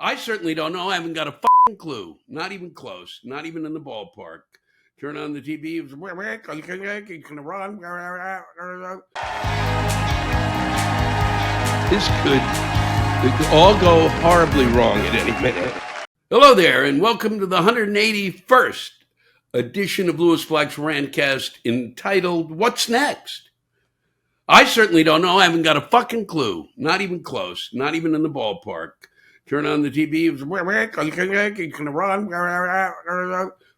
I certainly don't know. I haven't got a fucking clue. Not even close. Not even in the ballpark. Turn on the TV. It's gonna run. This could all go horribly wrong at any minute. Hello there, and welcome to the 181st edition of Louis Black's Rantcast, entitled "What's Next?" I certainly don't know. I haven't got a fucking clue. Not even close. Not even in the ballpark. Turn on the TV. It's gonna run.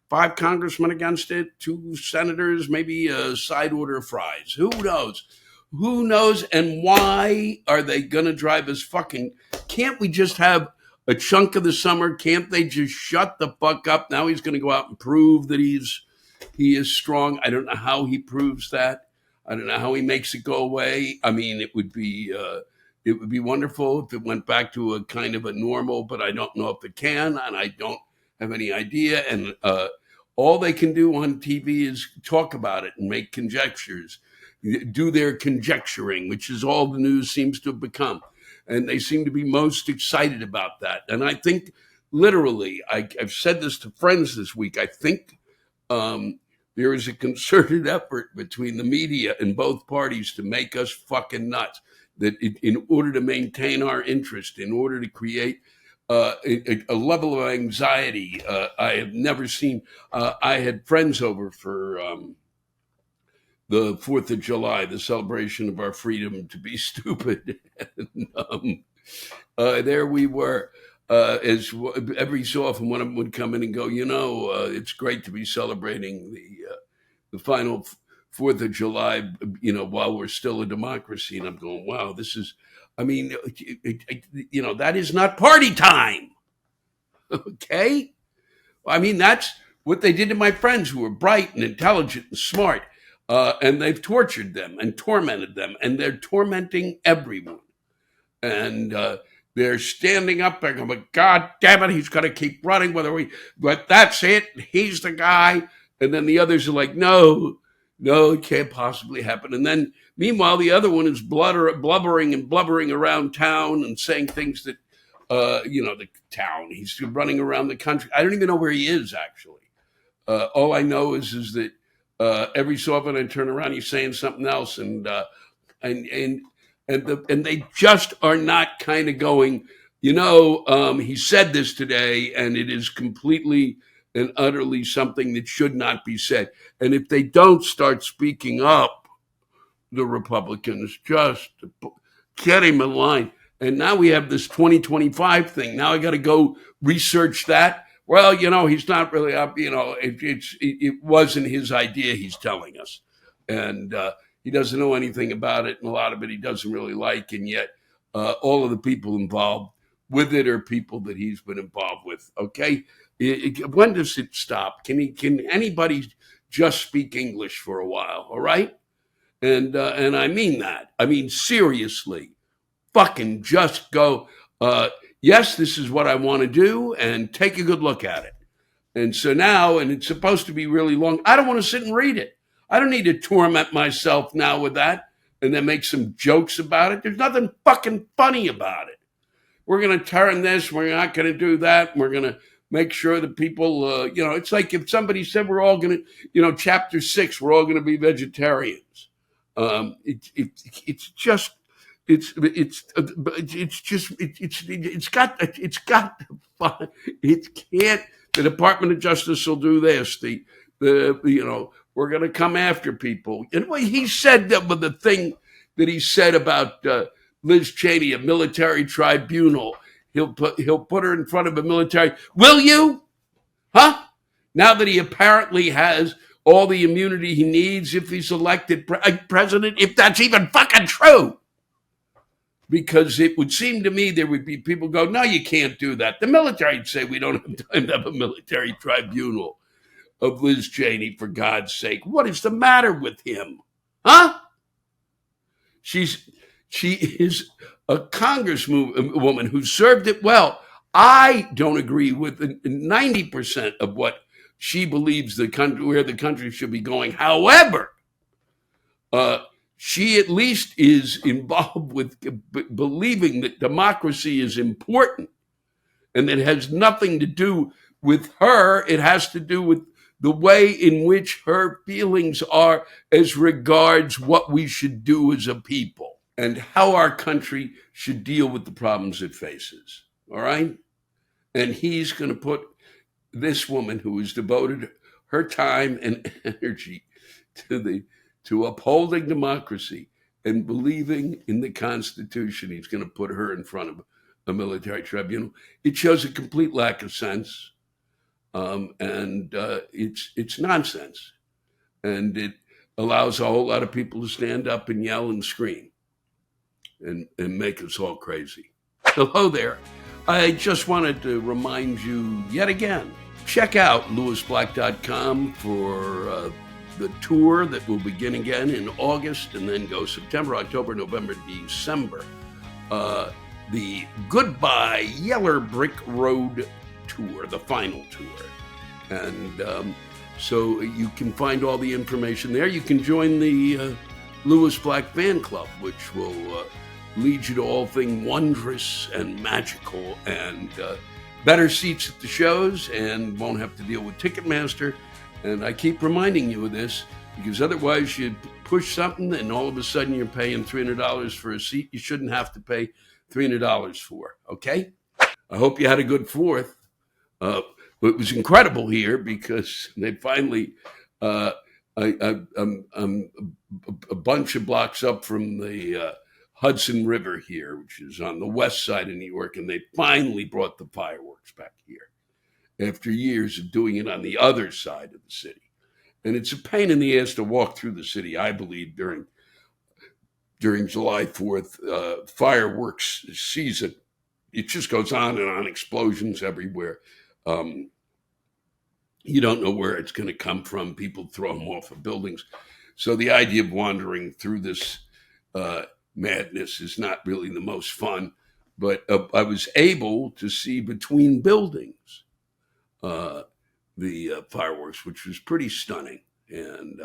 5 congressmen against it, 2 senators, maybe a side order of fries. Who knows? Who knows? And why are they gonna drive us fucking? Can't we just have a chunk of the summer? Can't they just shut the fuck up? Now he's gonna go out and prove that he is strong. I don't know how he proves that. I don't know how he makes it go away. I mean, it would be wonderful if it went back to a kind of a normal, but I don't know if it can, and I don't have any idea. And all they can do on TV is talk about it and make conjectures, do their conjecturing, which is all the news seems to have become. And they seem to be most excited about that. And I think, literally, I've said this to friends this week, I think there is a concerted effort between the media and both parties to make us fucking nuts. That in order to maintain our interest, in order to create a level of anxiety I have never seen. I had friends over for the 4th of July, the celebration of our freedom to be stupid. And, there we were. As every so often, one of them would come in and go, it's great to be celebrating the final 4th of July, while we're still a democracy. And I'm going, wow, this is, that is not party time. Okay? I mean, that's what they did to my friends who were bright and intelligent and smart. And they've tortured them and tormented them. And they're tormenting everyone. And they're standing up there going, God damn it, he's got to keep running. But that's it. He's the guy. And then the others are like, no, it can't possibly happen. And then, meanwhile, the other one is blubbering and blubbering around town and saying things that, the town. He's running around the country. I don't even know where he is, actually. All I know is that every so often I turn around, he's saying something else, and they just are not kind of going, he said this today, and it is completely and utterly something that should not be said. And if they don't start speaking up, the Republicans, just get him in line. And now we have this 2025 thing. Now I got to go research that. Well, he's not really up. It wasn't his idea, he's telling us. And he doesn't know anything about it. And a lot of it he doesn't really like. And yet all of the people involved with it are people that he's been involved with. Okay. When does it stop? Can anybody just speak English for a while? All right. And I mean that. I mean, seriously, fucking just go, yes, this is what I want to do, and take a good look at it. And so now, and it's supposed to be really long, I don't want to sit and read it. I don't need to torment myself now with that and then make some jokes about it. There's nothing fucking funny about it. We're going to turn this, we're not going to do that, we're going to make sure that people, it's like if somebody said we're all going to, chapter 6, we're all going to be vegetarians. It's got it can't. The Department of Justice will do this. We're going to come after people. And he said that with the thing that he said about Liz Cheney, a military tribunal. He'll put her in front of a military. Will you? Huh? Now that he apparently has all the immunity he needs if he's elected president, if that's even fucking true. Because it would seem to me there would be people go, no, you can't do that. The military would say we don't have time to have a military tribunal of Liz Cheney, for God's sake. What is the matter with him? Huh? She is a congresswoman who served it well. I don't agree with 90% of what she believes where the country should be going. However, she at least is involved with believing that democracy is important And it has nothing to do with her. It has to do with the way in which her feelings are as regards what we should do as a people and how our country should deal with the problems it faces. All right? And he's going to put this woman who has devoted her time and energy to upholding democracy and believing in the Constitution, he's going to put her in front of a military tribunal. It shows a complete lack of sense, and it's nonsense, and it allows a whole lot of people to stand up and yell and scream and make us all crazy. Hello there. I just wanted to remind you yet again, check out lewisblack.com for the tour that will begin again in August and then go September, October, November, December. The Goodbye Yeller Brick Road tour, the final tour. And so you can find all the information there. You can join the Lewis Black Fan Club, which will lead you to all things wondrous and magical and better seats at the shows and won't have to deal with Ticketmaster. And I keep reminding you of this because otherwise you push something and all of a sudden you're paying $300 for a seat you shouldn't have to pay $300 for, okay? I hope you had a good 4th. It was incredible here because they finally, I'm a bunch of blocks up from the Hudson River here, which is on the west side of New York, and they finally brought the fireworks back here after years of doing it on the other side of the city. And it's a pain in the ass to walk through the city, I believe, during July 4th fireworks season. It just goes on and on, explosions everywhere. You don't know where it's going to come from. People throw them off of buildings. So the idea of wandering through this madness is not really the most fun. But I was able to see between buildings the fireworks, which was pretty stunning. And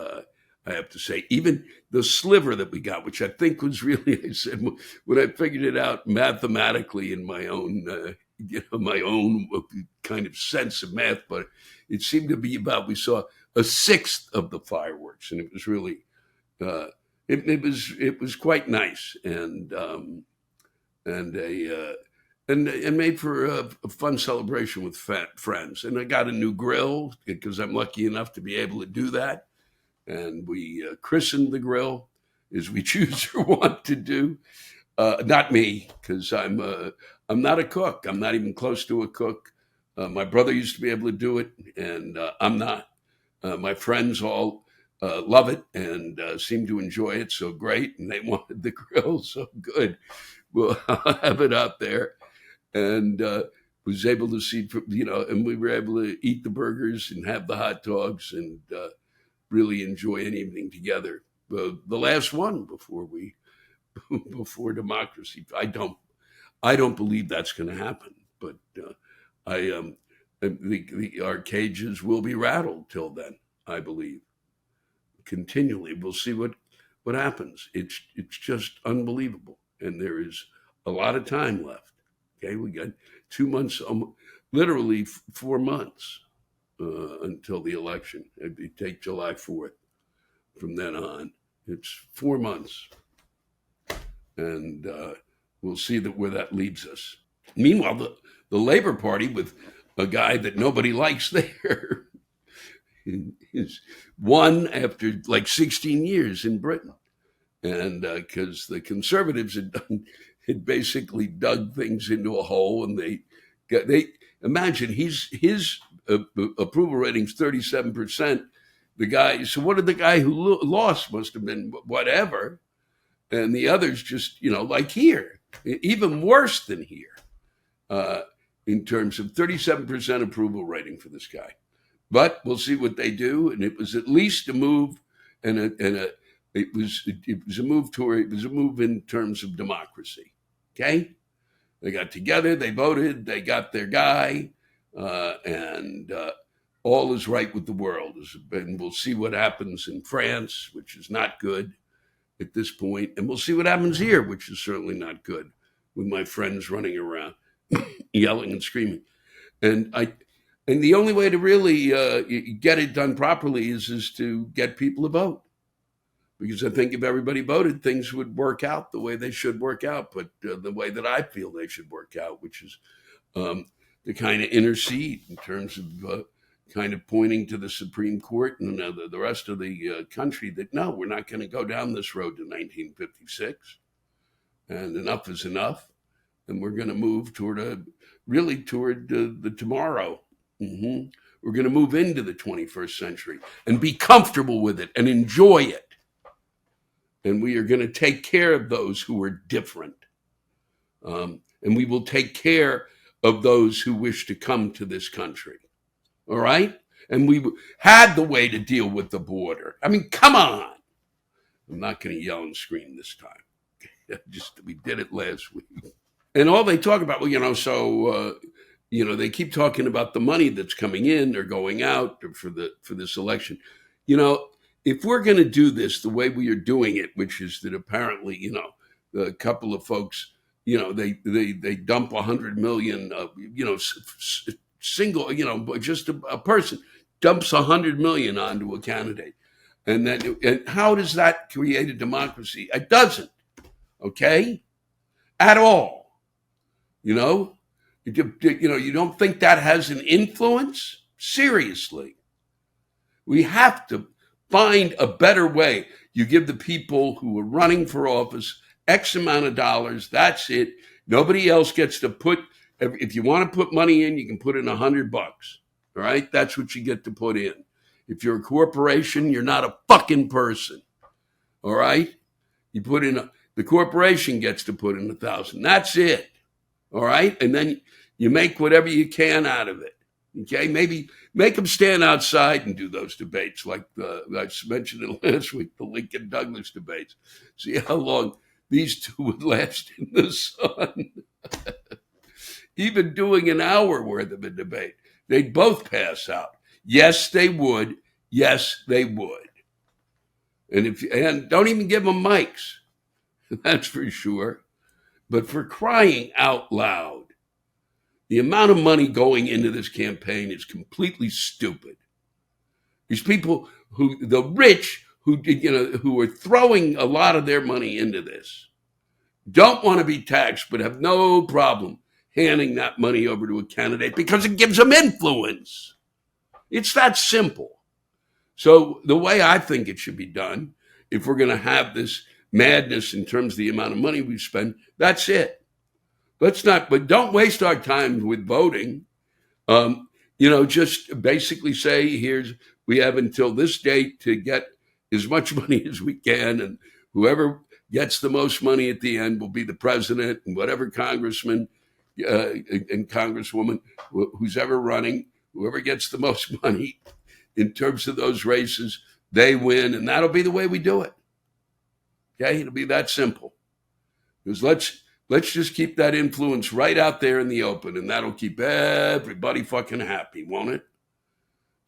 I have to say, even the sliver that we got, which I think was really, I said, when I figured it out mathematically in my own, my own kind of sense of math, but it seemed to be about, we saw a sixth of the fireworks, and it was really, it was quite nice, and made for a fun celebration with friends. And I got a new grill because I'm lucky enough to be able to do that. And we christened the grill, as we choose or want to do. Not me, because I'm not a cook. I'm not even close to a cook. My brother used to be able to do it, and I'm not. My friends all love it and seem to enjoy it so great, and they wanted the grill so good. Well, I'll have it out there. And was able to see, and we were able to eat the burgers and have the hot dogs and really enjoy an evening together. The last one before democracy. I don't believe that's going to happen, but our cages will be rattled till then. I believe continually. We'll see what happens. It's just unbelievable, and there is a lot of time left. Okay, we got 2 months, literally 4 months until the election. It'd take July 4th. From then on, it's 4 months. And we'll see where that leaves us. Meanwhile, the Labor Party, with a guy that nobody likes there, is won after like 16 years in Britain. And because the Conservatives had basically dug things into a hole, and they imagine his approval rating's 37%. The guy, so what did the guy who lost must have been whatever, and the others just like here, even worse than here, in terms of 37% approval rating for this guy. But we'll see what they do, and it was at least a move, it was a move in terms of democracy. Okay, they got together, they voted, they got their guy, and all is right with the world. And we'll see what happens in France, which is not good at this point, and we'll see what happens here, which is certainly not good, with my friends running around yelling and screaming. And the only way to really get it done properly is to get people to vote. Because I think if everybody voted, things would work out the way they should work out, but the way that I feel they should work out, which is to kind of intercede in terms of kind of pointing to the Supreme Court and the rest of the country that, no, we're not going to go down this road to 1956. And enough is enough. And we're going to move toward the tomorrow. Mm-hmm. We're going to move into the 21st century and be comfortable with it and enjoy it. And we are going to take care of those who are different. And we will take care of those who wish to come to this country. All right? And we had the way to deal with the border. I mean, come on. I'm not going to yell and scream this time. We did it last week. And all they talk about, they keep talking about the money that's coming in or going out for this election. If we're going to do this the way we are doing it, which is that apparently, a couple of folks, they dump 100 million, just a person dumps 100 million onto a candidate. And how does that create a democracy? It doesn't. Okay? At all. You don't think that has an influence? Seriously. We have to find a better way. You give the people who are running for office X amount of dollars. That's it. Nobody else gets to put, if you want to put money in, you can put in $100. All right. That's what you get to put in. If you're a corporation, you're not a fucking person. All right. You put in, the corporation gets to put in 1,000. That's it. All right. And then you make whatever you can out of it. Okay, maybe make them stand outside and do those debates like I mentioned it last week, the Lincoln Douglas debates. See how long these two would last in the sun. Even doing an hour worth of a debate, they'd both pass out. Yes, they would. Yes, they would. And don't even give them mics. That's for sure. But for crying out loud, the amount of money going into this campaign is completely stupid. These people the rich who are throwing a lot of their money into this, don't want to be taxed, but have no problem handing that money over to a candidate because it gives them influence. It's that simple. So the way I think it should be done, if we're going to have this madness in terms of the amount of money we spend, that's it. But don't waste our time with voting. Just basically say, we have until this date to get as much money as we can. And whoever gets the most money at the end will be the president, and whatever congressman and congresswoman who's ever running, whoever gets the most money in terms of those races, they win. And that'll be the way we do it. Okay. It'll be that simple. Because let's just keep that influence right out there in the open, and that'll keep everybody fucking happy, won't it?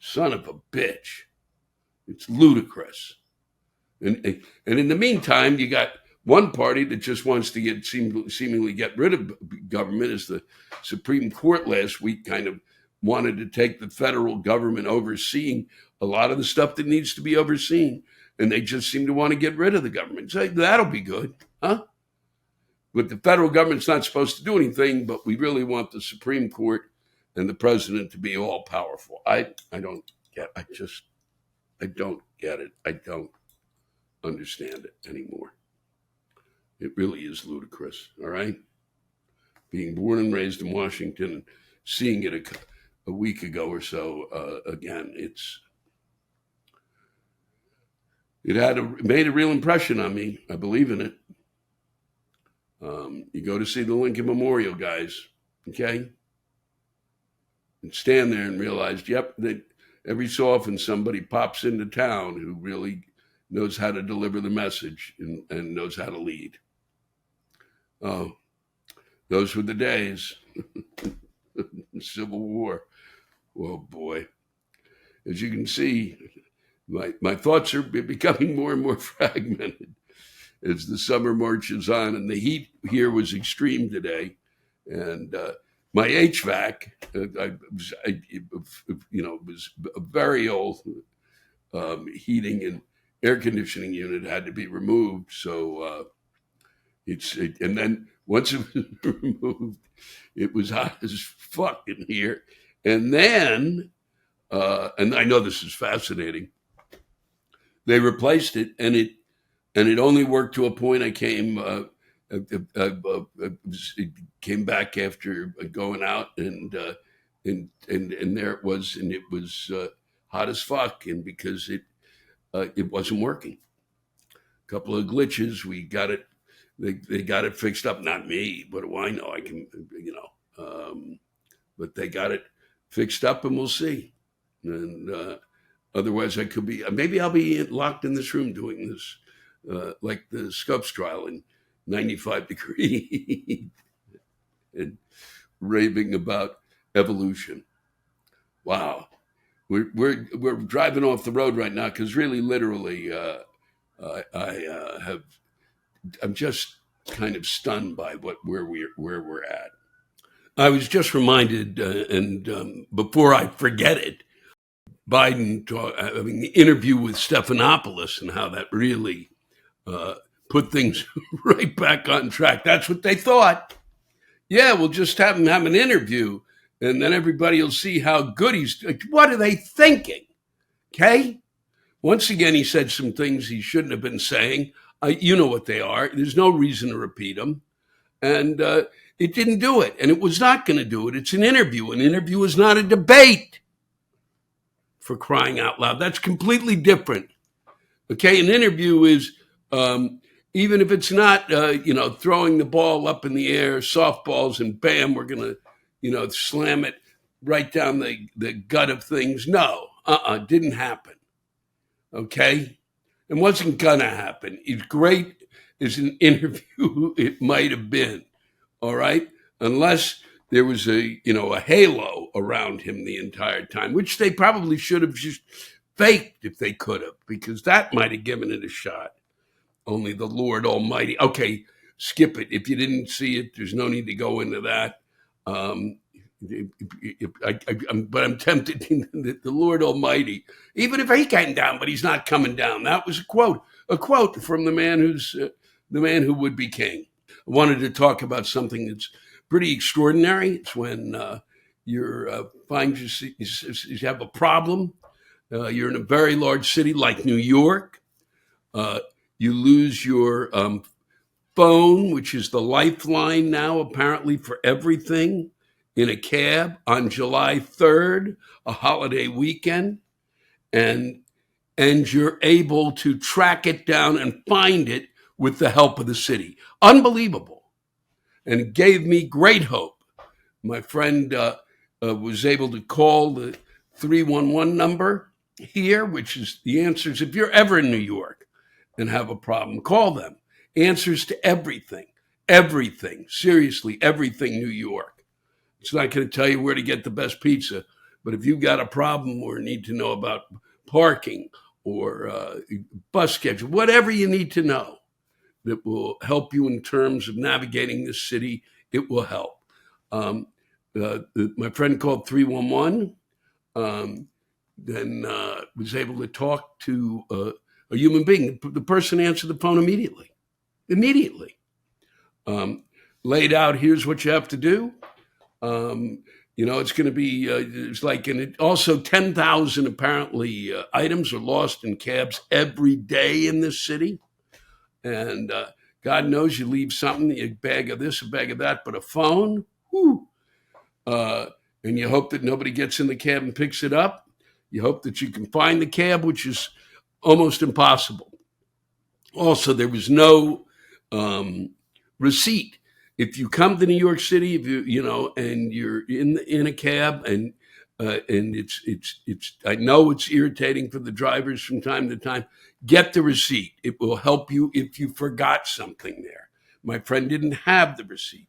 Son of a bitch. It's ludicrous. And in the meantime, you got one party that just wants to seemingly get rid of government, as the Supreme Court last week kind of wanted to take the federal government overseeing a lot of the stuff that needs to be overseen. And they just seem to want to get rid of the government. So that'll be good, huh? But the federal government's not supposed to do anything, but we really want the Supreme Court and the president to be all powerful. I don't get it. I don't understand it anymore. It really is ludicrous, all right? Being born and raised in Washington and seeing it a week ago or so, again, it made a real impression on me. I believe in it. You go to see the Lincoln Memorial, guys, okay? And stand there and realize, that every so often somebody pops into town who really knows how to deliver the message and knows how to lead. Oh, those were the days. Civil War. Oh, boy. As you can see, my thoughts are becoming more and more fragmented as the summer marches on, and the heat here was extreme today. And my HVAC, was a very old heating and air conditioning unit had to be removed. So and then once it was removed, it was hot as fuck in here. And then, and I know this is fascinating, they replaced it, and it only worked to a point. I came back after going out, and there it was, and it was hot as fuck, and because it wasn't working. A couple of glitches, we got it. They got it fixed up. Not me. What do I know? I can, but they got it fixed up, and we'll see. And otherwise, I could be. Maybe I'll be locked in this room doing this, like the Scopes trial in 95 degrees, and raving about evolution. Wow, we're driving off the road right now because really, literally, I'm just kind of stunned by where we're at. I was just reminded, and before I forget it, Biden having the interview with Stephanopoulos and how that really put things right back on track. That's what they thought. Yeah, we'll just have him have an interview, and then everybody will see how good he's. What are they thinking? Okay. Once again, he said some things he shouldn't have been saying. You know what they are. There's no reason to repeat them. And it didn't do it. And it was not going to do it. It's an interview. An interview is not a debate, for crying out loud. That's completely different. Okay, an interview is, even if it's not, throwing the ball up in the air, softballs, and bam, we're going to, slam it right down the gut of things. No, didn't happen. Okay? It wasn't gonna happen. It's great as an interview it might have been, all right? Unless there was a halo around him the entire time, which they probably should have just faked if they could have, because that might have given it a shot. Only the Lord Almighty. Okay, skip it. If you didn't see it, there's no need to go into that. But I'm tempted that the Lord Almighty, even if he came down, but he's not coming down. That was a quote from the man who would be king. I wanted to talk about something that's pretty extraordinary. It's when you have a problem. You're in a very large city like New York. You lose your phone, which is the lifeline now, apparently, for everything, in a cab on July 3rd, a holiday weekend, and you're able to track it down and find it with the help of the city. Unbelievable. And it gave me great hope. My friend was able to call the 311 number here, which is the answers. If you're ever in New York and have a problem, call them. Answers to everything, seriously, everything New York. It's not going to tell you where to get the best pizza, but if you've got a problem or need to know about parking or bus schedule, whatever you need to know that will help you in terms of navigating this city, it will help. My friend called 311, then was able to talk to a human being. The person answered the phone immediately. Laid out, here's what you have to do. It's going to be, it's like, and it also 10,000 apparently items are lost in cabs every day in this city. And God knows you leave something, a bag of this, a bag of that, but a phone, and you hope that nobody gets in the cab and picks it up. You hope that you can find the cab, which is almost impossible. Also, there was no receipt. If you come to New York City, if and you're in a cab, and it's I know it's irritating for the drivers from time to time. Get the receipt. It will help you if you forgot something there. My friend didn't have the receipt,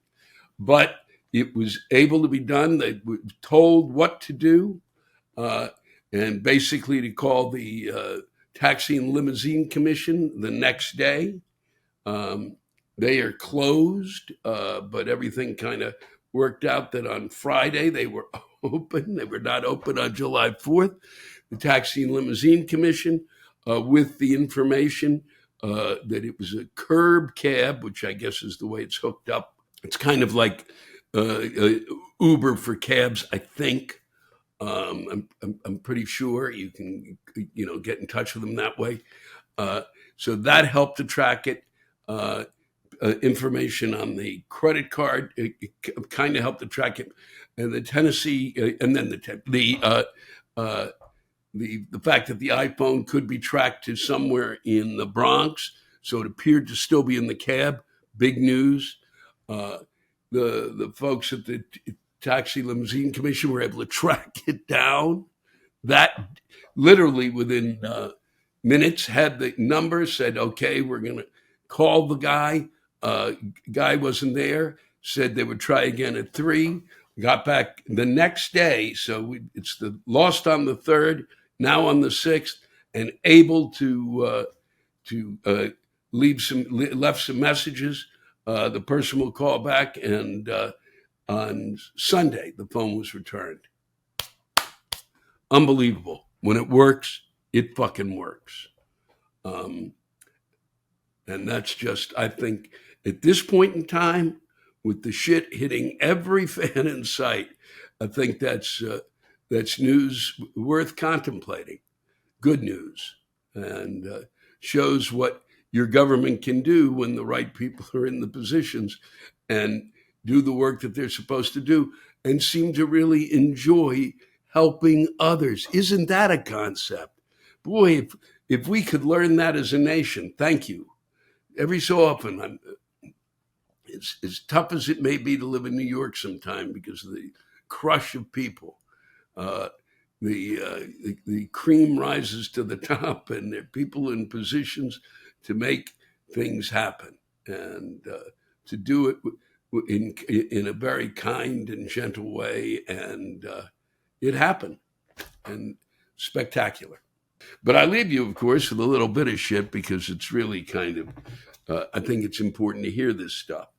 but it was able to be done. They were told what to do, and basically to call the Taxi and Limousine Commission the next day. They are closed, but everything kind of worked out that on Friday they were open. They were not open on July 4th. The Taxi and Limousine Commission, with the information that it was a curb cab, which I guess is the way it's hooked up. It's kind of like Uber for cabs, I think. I'm pretty sure you can, get in touch with them that way. So that helped to track it. Information on the credit card, it kind of helped to track it, and the Tennessee, and then the fact that the iPhone could be tracked to somewhere in the Bronx, so it appeared to still be in the cab. Big news. The folks at the Taxi Limousine Commission were able to track it down. That literally within minutes had the number, said, okay, we're going to call the guy. Guy wasn't there, said they would try again at 3, got back the next day. So it's the lost on the 3rd, now on the 6th, and able to left some messages. The person will call back, and on Sunday, the phone was returned. Unbelievable. When it works, it fucking works. And that's just, I think, at this point in time, with the shit hitting every fan in sight, I think that's news worth contemplating. Good news. And shows what your government can do when the right people are in the positions and do the work that they're supposed to do and seem to really enjoy helping others. Isn't that a concept? Boy, if we could learn that as a nation, thank you. Every so often, it's as tough as it may be to live in New York sometime because of the crush of people. The cream rises to the top, and there are people in positions to make things happen and to do it in a very kind and gentle way. And it happened, and spectacular. But I leave you, of course, with a little bit of shit because it's really kind of, I think it's important to hear this stuff.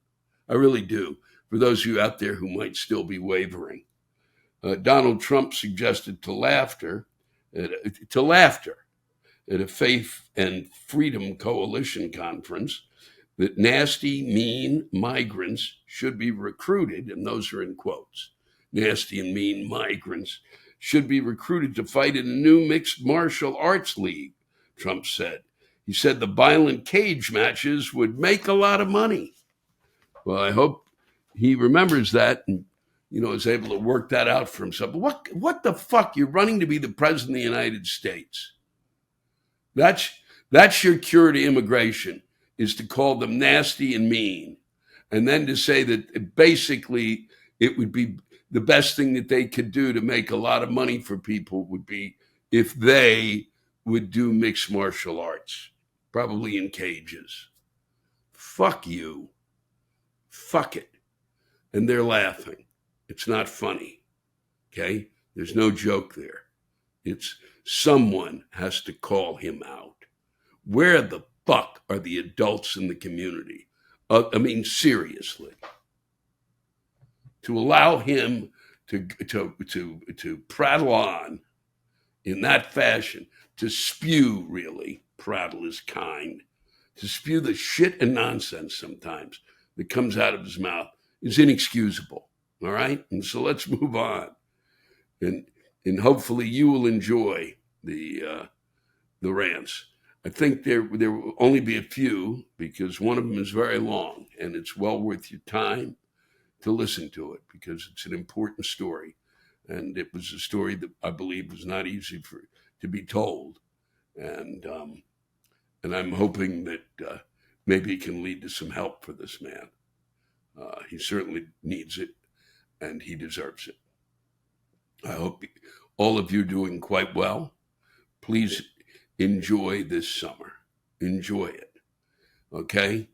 I really do. For those of you out there who might still be wavering. Donald Trump suggested to laughter at a Faith and Freedom Coalition conference that nasty, mean migrants should be recruited, and those are in quotes. Nasty and mean migrants should be recruited to fight in a new mixed martial arts league, Trump said. He said the violent cage matches would make a lot of money. Well, I hope he remembers that and, is able to work that out for himself. But what the fuck? You're running to be the president of the United States. That's your cure to immigration, is to call them nasty and mean. And then to say that basically it would be the best thing that they could do to make a lot of money for people would be if they would do mixed martial arts, probably in cages. Fuck you. Fuck it. And they're laughing. It's not funny. Okay? There's no joke there. It's someone has to call him out. Where the fuck are the adults in the community? Seriously. To allow him to prattle on in that fashion, to spew, really, prattle is kind, to spew the shit and nonsense sometimes that comes out of his mouth is inexcusable. All right? And so let's move on. And hopefully you will enjoy the rants. I think there will only be a few because one of them is very long and it's well worth your time to listen to it because it's an important story. And it was a story that I believe was not easy to be told. And I'm hoping that maybe it can lead to some help for this man. He certainly needs it and he deserves it. I hope all of you are doing quite well. Please enjoy this summer. Enjoy it. Okay?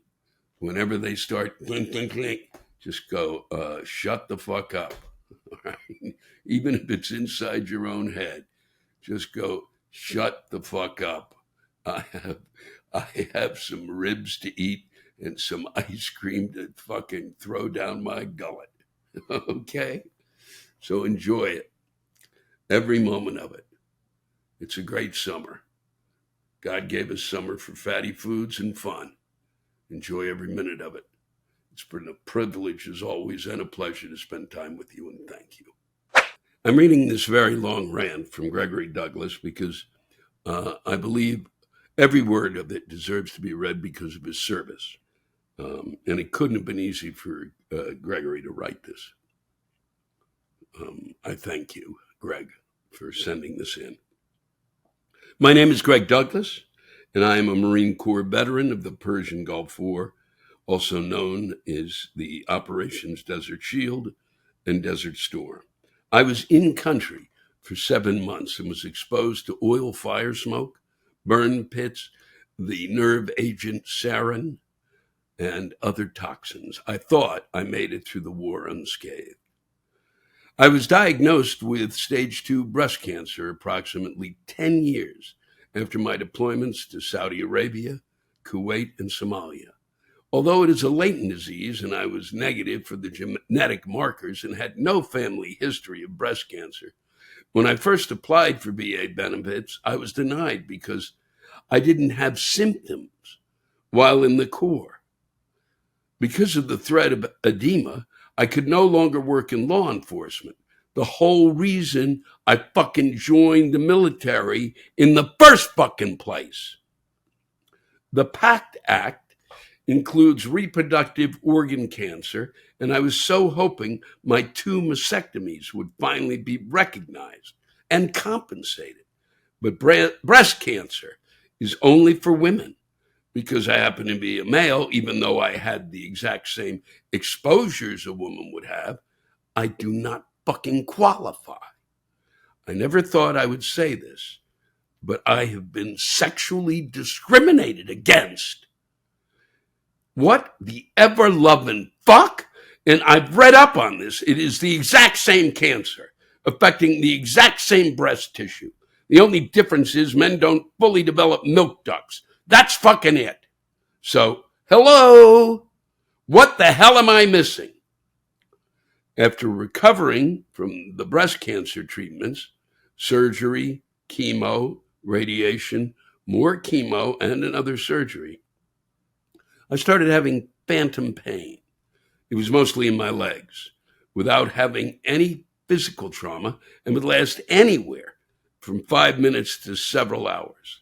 Whenever they start clink, clink, clink, just go, shut the fuck up. All right? Even if it's inside your own head, just go, shut the fuck up. I have some ribs to eat and some ice cream to fucking throw down my gullet. Okay? So enjoy it. Every moment of it. It's a great summer. God gave us summer for fatty foods and fun. Enjoy every minute of it. It's been a privilege as always and a pleasure to spend time with you, and thank you. I'm reading this very long rant from Gregory Douglas because I believe every word of it deserves to be read because of his service. And it couldn't have been easy for Gregory to write this. I thank you, Greg, for sending this in. My name is Greg Douglas, and I am a Marine Corps veteran of the Persian Gulf War, also known as the Operations Desert Shield and Desert Storm. I was in country for 7 months and was exposed to oil fire smoke, burn pits, the nerve agent sarin, and other toxins. I thought I made it through the war unscathed. I was diagnosed with stage 2 breast cancer approximately 10 years after my deployments to Saudi Arabia, Kuwait, and Somalia. Although it is a latent disease and I was negative for the genetic markers and had no family history of breast cancer, when I first applied for VA benefits, I was denied because I didn't have symptoms while in the Corps. Because of the threat of edema, I could no longer work in law enforcement. The whole reason I fucking joined the military in the first fucking place. The PACT Act includes reproductive organ cancer, and I was so hoping my 2 mastectomies would finally be recognized and compensated. But breast cancer is only for women. Because I happen to be a male, even though I had the exact same exposures a woman would have, I do not fucking qualify. I never thought I would say this, but I have been sexually discriminated against. What the ever-loving fuck? And I've read up on this. It is the exact same cancer, affecting the exact same breast tissue. The only difference is men don't fully develop milk ducts. That's fucking it. So, hello, what the hell am I missing? After recovering from the breast cancer treatments, surgery, chemo, radiation, more chemo, and another surgery, I started having phantom pain. It was mostly in my legs, without having any physical trauma, and would last anywhere from 5 minutes to several hours.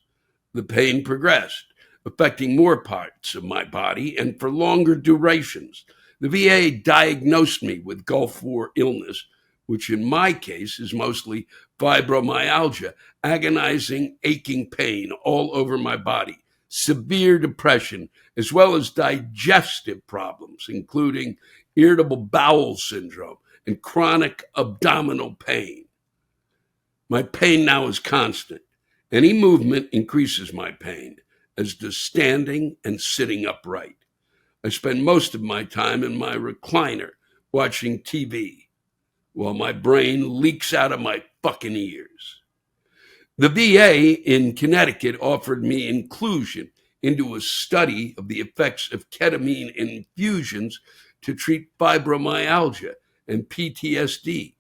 The pain progressed, affecting more parts of my body and for longer durations. The VA diagnosed me with Gulf War illness, which in my case is mostly fibromyalgia, agonizing, aching pain all over my body, severe depression, as well as digestive problems, including irritable bowel syndrome and chronic abdominal pain. My pain now is constant. Any movement increases my pain, as does standing and sitting upright. I spend most of my time in my recliner watching TV while my brain leaks out of my fucking ears. The VA in Connecticut offered me inclusion into a study of the effects of ketamine infusions to treat fibromyalgia and PTSD.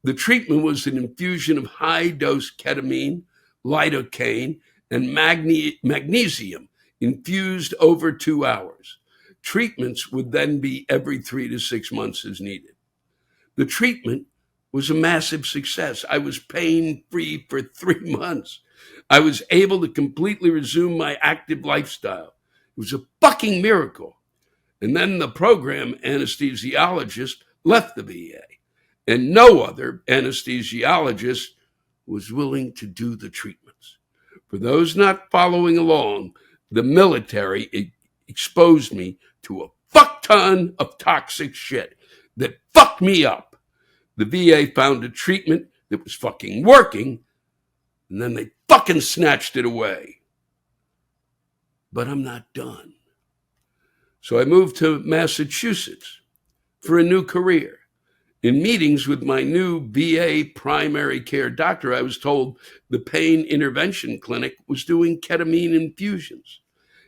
The treatment was an infusion of high-dose ketamine, lidocaine, and magnesium infused over 2 hours. Treatments would then be every 3 to 6 months as needed. The treatment was a massive success. I was pain-free for 3 months. I was able to completely resume my active lifestyle. It was a fucking miracle. And then the program anesthesiologist left the VA, and no other anesthesiologist was willing to do the treatments. For those not following along, the military exposed me to a fuck ton of toxic shit that fucked me up. The VA found a treatment that was fucking working, and then they fucking snatched it away. But I'm not done. So I moved to Massachusetts for a new career. In meetings with my new VA primary care doctor, I was told the pain intervention clinic was doing ketamine infusions.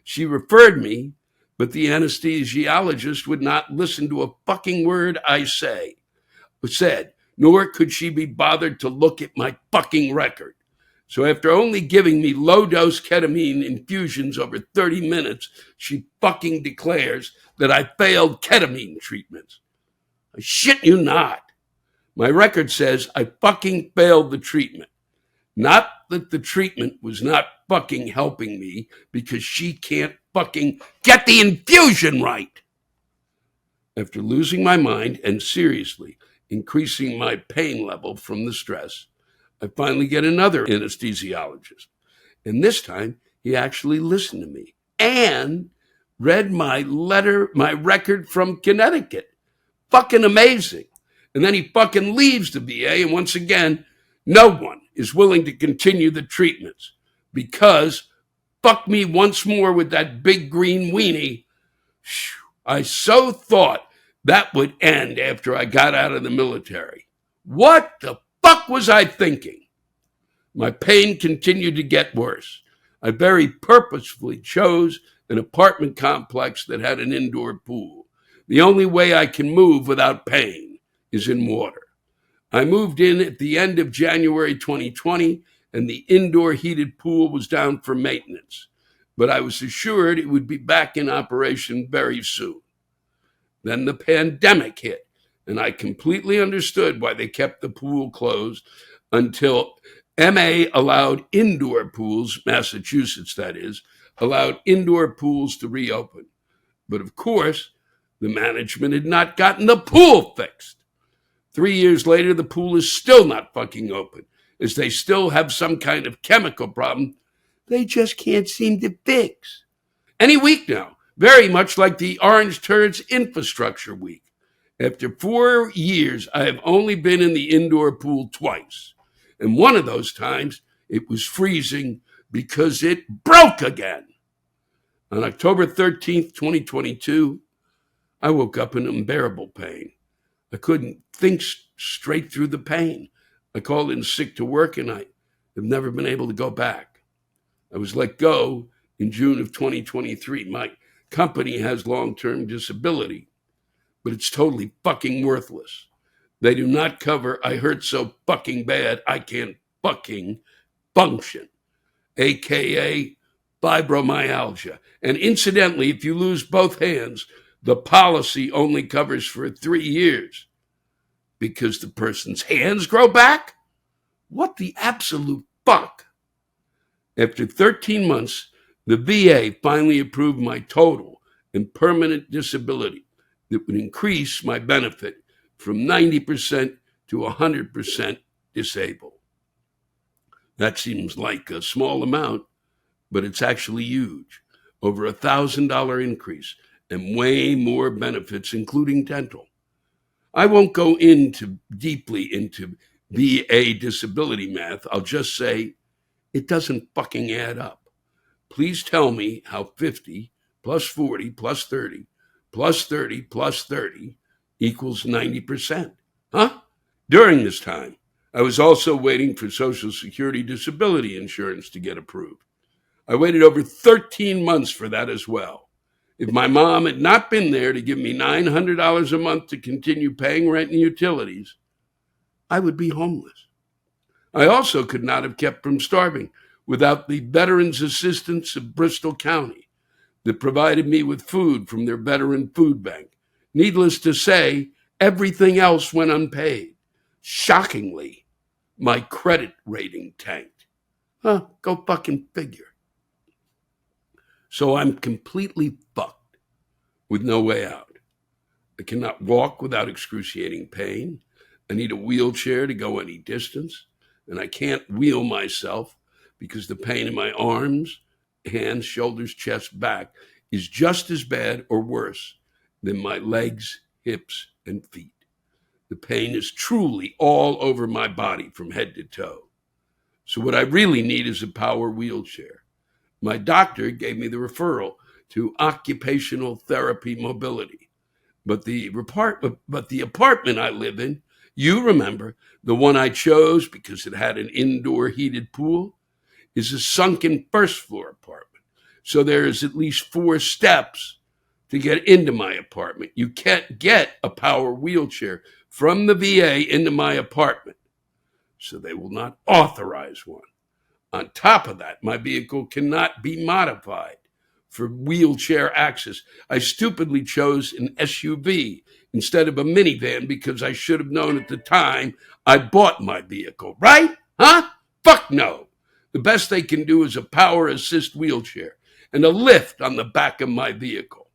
She referred me But the anesthesiologist would not listen to a fucking word I said, nor could she be bothered to look at my fucking record. So after only giving me low-dose ketamine infusions over 30 minutes, she fucking declares that I failed ketamine treatments. I shit you not. My record says I fucking failed the treatment. Not that the treatment was not fucking helping me because she can't fucking get the infusion right. After losing my mind and seriously increasing my pain level from the stress, I finally get another anesthesiologist. And this time, he actually listened to me and read my record from Connecticut. Fucking amazing. And then he fucking leaves the VA, and once again, no one is willing to continue the treatments because fuck me once more with that big green weenie. I so thought that would end after I got out of the military. What the fuck was I thinking? My pain continued to get worse. I very purposefully chose an apartment complex that had an indoor pool. The only way I can move without pain is in water. I moved in at the end of January 2020, and the indoor heated pool was down for maintenance. But I was assured it would be back in operation very soon. Then the pandemic hit, and I completely understood why they kept the pool closed until MA allowed indoor pools, Massachusetts that is, allowed indoor pools to reopen. But of course, the management had not gotten the pool fixed. 3 years later, the pool is still not fucking open, as they still have some kind of chemical problem they just can't seem to fix. Any week now, very much like the Orange Turds Infrastructure Week. After 4 years, I have only been in the indoor pool twice. And one of those times, it was freezing because it broke again. On October 13th, 2022, I woke up in unbearable pain. I couldn't think straight through the pain. I called in sick to work, and I have never been able to go back. I was let go in June of 2023. My company has long-term disability, but it's totally fucking worthless. They do not cover I hurt so fucking bad I can't fucking function, aka fibromyalgia. And incidentally, if you lose both hands, the policy only covers for 3 years because the person's hands grow back? What the absolute fuck? After 13 months, the VA finally approved my total and permanent disability that would increase my benefit from 90% to 100% disabled. That seems like a small amount, but it's actually huge. Over $1,000 increase and way more benefits, including dental. I won't go deeply into VA disability math. I'll just say it doesn't fucking add up. Please tell me how 50 plus 40 plus 30 plus 30 plus 30 equals 90%. Huh? During this time, I was also waiting for Social Security disability insurance to get approved. I waited over 13 months for that as well. If my mom had not been there to give me $900 a month to continue paying rent and utilities, I would be homeless. I also could not have kept from starving without the Veterans Assistance of Bristol County that provided me with food from their veteran food bank. Needless to say, everything else went unpaid. Shockingly, my credit rating tanked. Go fucking figure. So I'm completely fucked with no way out. I cannot walk without excruciating pain. I need a wheelchair to go any distance, and I can't wheel myself because the pain in my arms, hands, shoulders, chest, back is just as bad or worse than my legs, hips, and feet. The pain is truly all over my body from head to toe. So what I really need is a power wheelchair. My doctor gave me the referral to occupational therapy mobility. But the apartment I live in, you remember, the one I chose because it had an indoor heated pool, is a sunken first floor apartment. So there is at least 4 steps to get into my apartment. You can't get a power wheelchair from the VA into my apartment, so they will not authorize one. On top of that, my vehicle cannot be modified for wheelchair access. I stupidly chose an SUV instead of a minivan because I should have known at the time I bought my vehicle, right? Huh? Fuck no. The best they can do is a power assist wheelchair and a lift on the back of my vehicle.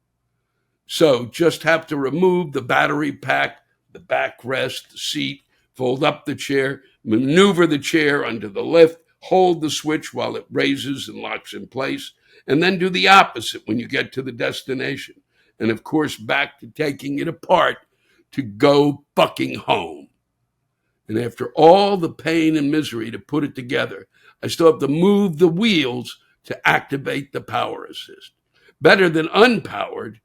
So just have to remove the battery pack, the backrest, the seat, fold up the chair, maneuver the chair under the lift, hold the switch while it raises and locks in place, and then do the opposite when you get to the destination. And of course, back to taking it apart to go fucking home. And after all the pain and misery to put it together, I still have to move the wheels to activate the power assist. Better than unpowered,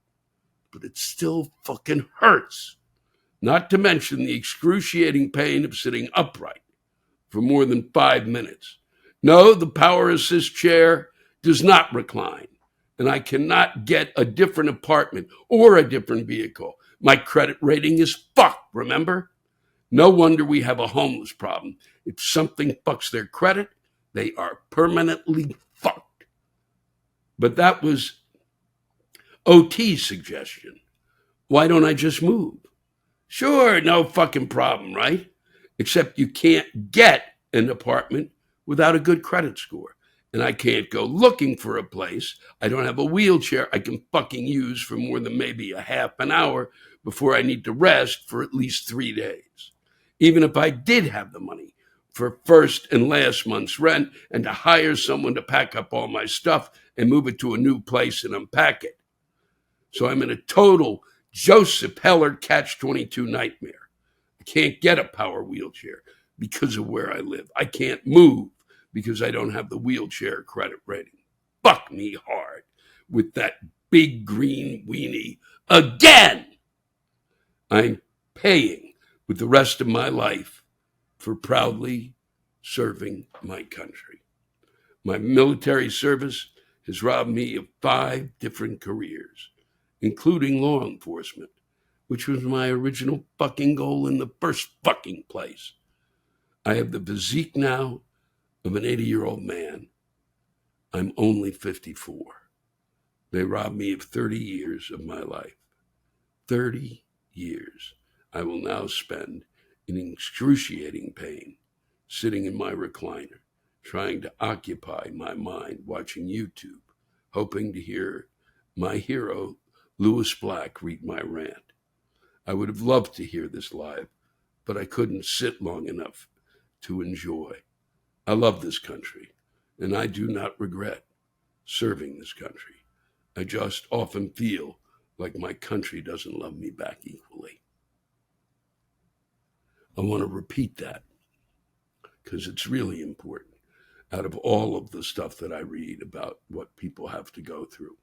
but it still fucking hurts. Not to mention the excruciating pain of sitting upright for more than 5 minutes. No, the power assist chair does not recline, and I cannot get a different apartment or a different vehicle. My credit rating is fucked, remember? No wonder we have a homeless problem. If something fucks their credit, they are permanently fucked. But that was OT's suggestion. Why don't I just move? Sure, no fucking problem, right? Except you can't get an apartment without a good credit score. And I can't go looking for a place. I don't have a wheelchair I can fucking use for more than maybe a half an hour before I need to rest for at least 3 days. Even if I did have the money for first and last month's rent and to hire someone to pack up all my stuff and move it to a new place and unpack it. So I'm in a total Joseph Heller catch-22 nightmare. I can't get a power wheelchair because of where I live. I can't move because I don't have the wheelchair credit rating. Fuck me hard with that big green weenie again. I'm paying with the rest of my life for proudly serving my country. My military service has robbed me of 5 different careers, including law enforcement, which was my original fucking goal in the first fucking place. I have the physique now of an 80-year-old man. I'm only 54. They robbed me of 30 years of my life. 30 years I will now spend in excruciating pain, sitting in my recliner, trying to occupy my mind watching YouTube, hoping to hear my hero, Lewis Black, read my rant. I would have loved to hear this live, but I couldn't sit long enough to enjoy. I love this country, and I do not regret serving this country. I just often feel like my country doesn't love me back equally. I want to repeat that because it's really important out of all of the stuff that I read about what people have to go through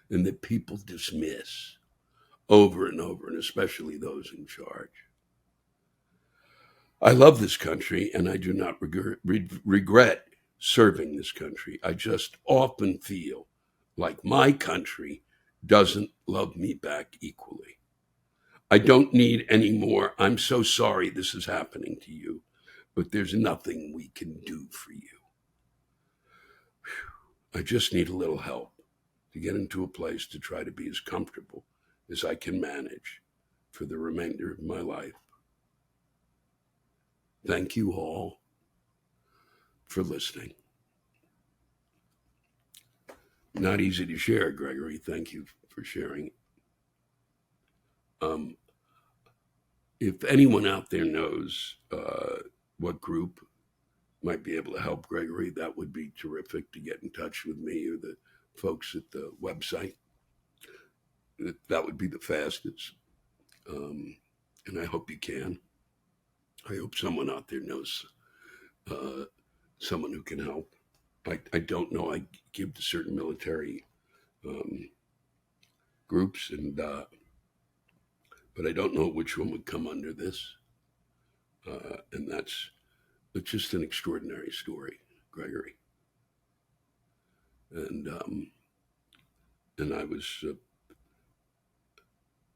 and that people dismiss over and over, and especially those in charge. I love this country, and I do not regret serving this country. I just often feel like my country doesn't love me back equally. I don't need any more. I'm so sorry this is happening to you, but there's nothing we can do for you. I just need a little help to get into a place to try to be as comfortable as I can manage for the remainder of my life. Thank you all for listening. Not easy to share, Gregory. Thank you for sharing. If anyone out there knows what group might be able to help Gregory, that would be terrific to get in touch with me or the folks at the website. That would be the fastest. And I hope you can. I hope someone out there knows someone who can help. I don't know. I give to certain military groups, but I don't know which one would come under this. And it's just an extraordinary story, Gregory. And I was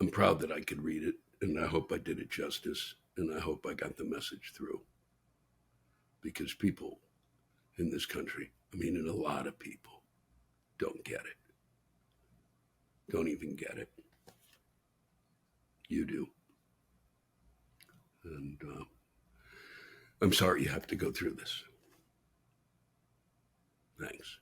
I'm proud that I could read it, and I hope I did it justice, and I hope I got the message through. Because people in this country, and a lot of people, don't get it. Don't even get it. You do. And I'm sorry you have to go through this. Thanks.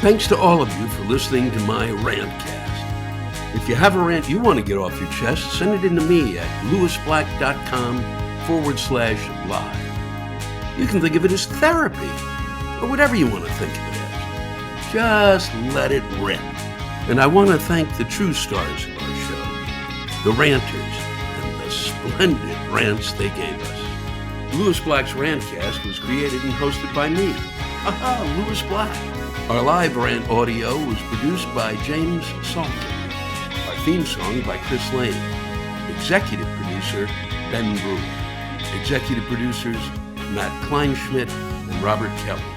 Thanks to all of you for listening to my Rantcast. If you have a rant you want to get off your chest, send it in to me at lewisblack.com/live. You can think of it as therapy, or whatever you want to think of it as. Just let it rip. And I want to thank the true stars of our show, the ranters, and the splendid rants they gave us. Lewis Black's Rantcast was created and hosted by me, Lewis Black. Our live rant audio was produced by James Salter. Our theme song by Chris Lane. Executive producer, Ben Brewer. Executive producers, Matt Kleinschmidt and Robert Kelly.